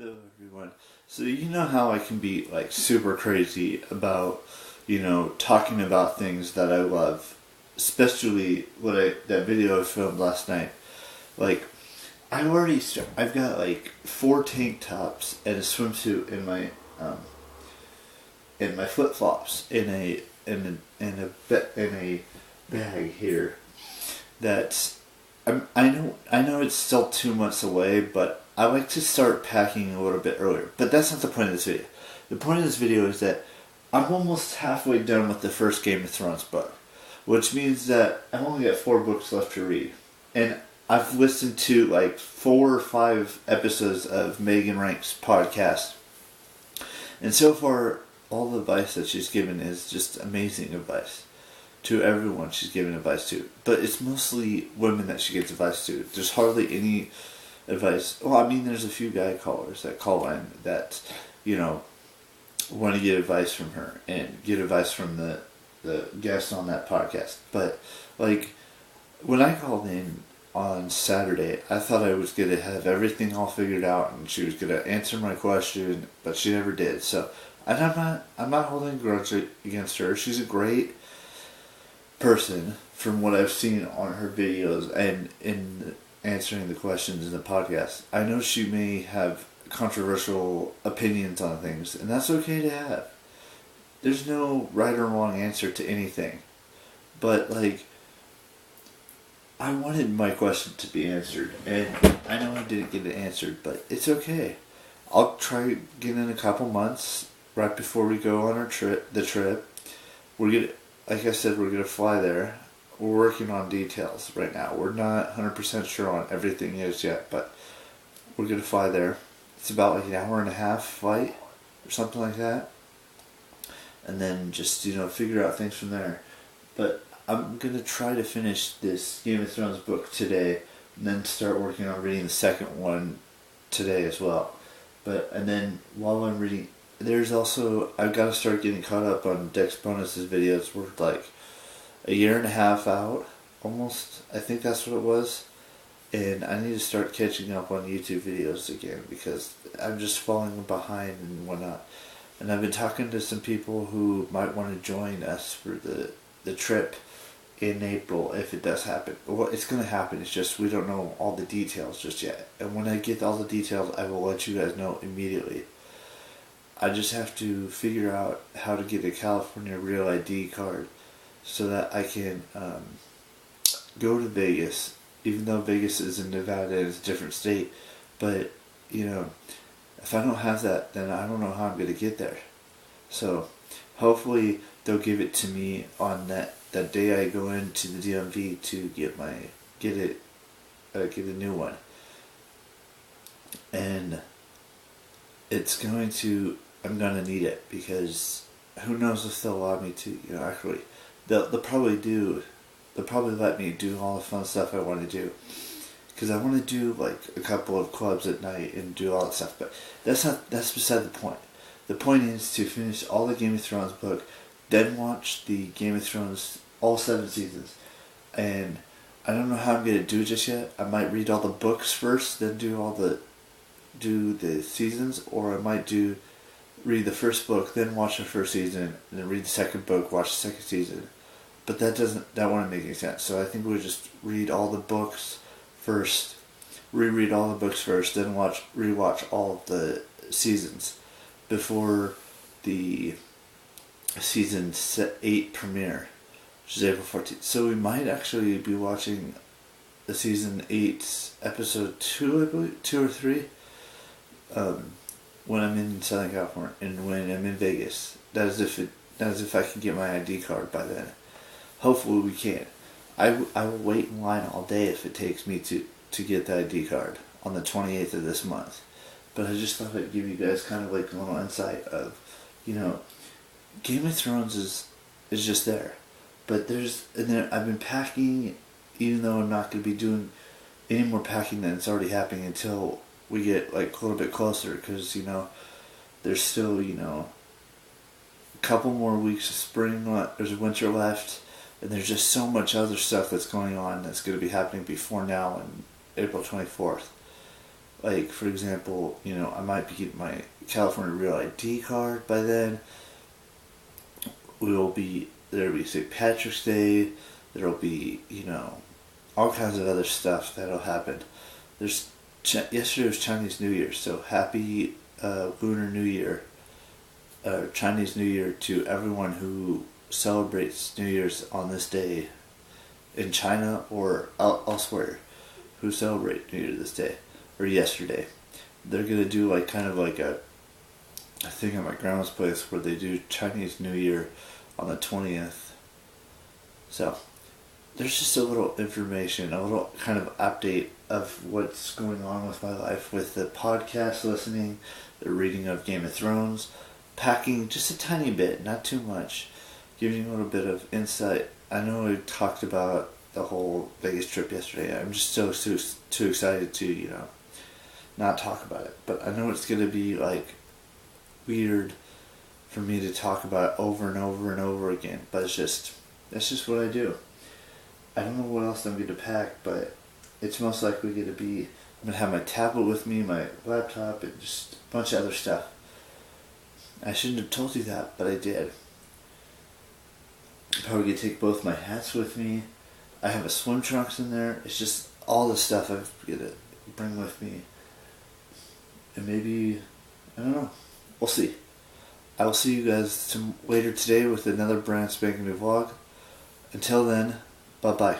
Hello everyone. So you know how I can be like super crazy about, talking about things that I love, especially that video I filmed last night. Like I've got like 4 tank tops and a swimsuit in my flip flops in a bag here. That's I know it's still 2 months away, but I like to start packing a little bit earlier. But that's not the point of this video. The point of this video is that I'm almost halfway done with the first Game of Thrones book, which means that I've only got 4 books left to read. And I've listened to like 4 or 5 episodes of Megan Rank's podcast. And so far, all the advice that she's given is just amazing advice to everyone she's giving advice to. But it's mostly women that she gives advice to. There's hardly any advice. Well, I mean, there's a few guy callers that call in that, want to get advice from her and get advice from the guests on that podcast. But, like, when I called in on Saturday, I thought I was going to have everything all figured out and she was going to answer my question, but she never did. So, and I'm not holding a grudge against her. She's a great person from what I've seen on her videos and in answering the questions in the podcast. I know she may have controversial opinions on things, and that's okay to have. There's no right or wrong answer to anything. But, like, I wanted my question to be answered, and I know I didn't get it answered, but it's okay. I'll try again in a couple months, right before we go on the trip. Like I said, we're going to fly there. We're working on details right now. We're not 100% sure on everything yet, but we're going to fly there. It's about like an hour and a half flight or something like that. And then just, figure out things from there. But I'm going to try to finish this Game of Thrones book today and then start working on reading the second one today as well. And then while I'm reading, I've got to start getting caught up on Dex Bonus's videos. We're like a year and a half out, almost. I think that's what it was. And I need to start catching up on YouTube videos again because I'm just falling behind and whatnot. And I've been talking to some people who might want to join us for the trip in April if it does happen. Well, it's going to happen. It's just we don't know all the details just yet. And when I get all the details, I will let you guys know immediately. I just have to figure out how to get a California Real ID card so that I can go to Vegas, even though Vegas is in Nevada and it's a different state. But, if I don't have that, then I don't know how I'm going to get there. So, hopefully they'll give it to me on that day I go into the DMV to get a new one. And I'm going to need it because who knows if they'll allow me to, actually. They'll probably do. They'll probably let me do all the fun stuff I want to do. Because I want to do like a couple of clubs at night and do all that stuff. But that's beside the point. The point is to finish all the Game of Thrones book, then watch the Game of Thrones all 7 seasons. And I don't know how I'm going to do it just yet. I might read all the books first, then do the seasons, or I might read the first book, then watch the first season, and then read the second book, watch the second season. But that wouldn't make any sense. So I think we'll just read all the books first, reread all the books first, then rewatch all of the seasons before the season 8 premiere, which is April 14th. So we might actually be watching the season 8 episode 2, I believe, 2 or 3. When I'm in Southern California and when I'm in Vegas. That is if I can get my ID card by then. Hopefully we can. I will wait in line all day if it takes me to get the ID card on the 28th of this month. But I just thought I'd give you guys kind of like a little insight of, Game of Thrones is just there. But I've been packing, even though I'm not going to be doing any more packing than it's already happening until we get like a little bit closer, because there's still a couple more weeks of spring. There's winter left, and there's just so much other stuff that's going on that's going to be happening before now and April 24th. Like, for example, I might be getting my California Real ID card by then. There'll be St. Patrick's Day. There'll be, all kinds of other stuff that'll happen. Yesterday was Chinese New Year, so happy Lunar New Year, Chinese New Year to everyone who celebrates New Year's on this day in China or elsewhere who celebrate New Year this day or yesterday. They're gonna do kind of like a thing at my grandma's place where they do Chinese New Year on the 20th. So there's just a little information, a little kind of update of what's going on with my life with the podcast listening, the reading of Game of Thrones, packing just a tiny bit, not too much, giving you a little bit of insight. I know we talked about the whole Vegas trip yesterday. I'm just so too excited to, not talk about it. But I know it's going to be weird for me to talk about it over and over and over again. But that's just what I do. I don't know what else I'm going to pack, but it's most likely going to be, I'm going to have my tablet with me, my laptop, and just a bunch of other stuff. I shouldn't have told you that, but I did. I'm probably going to take both my hats with me. I have a swim trunks in there. It's just all the stuff I'm going to bring with me. And maybe, I don't know. We'll see. I will see you guys later today with another brand spanking new vlog. Until then, bye-bye.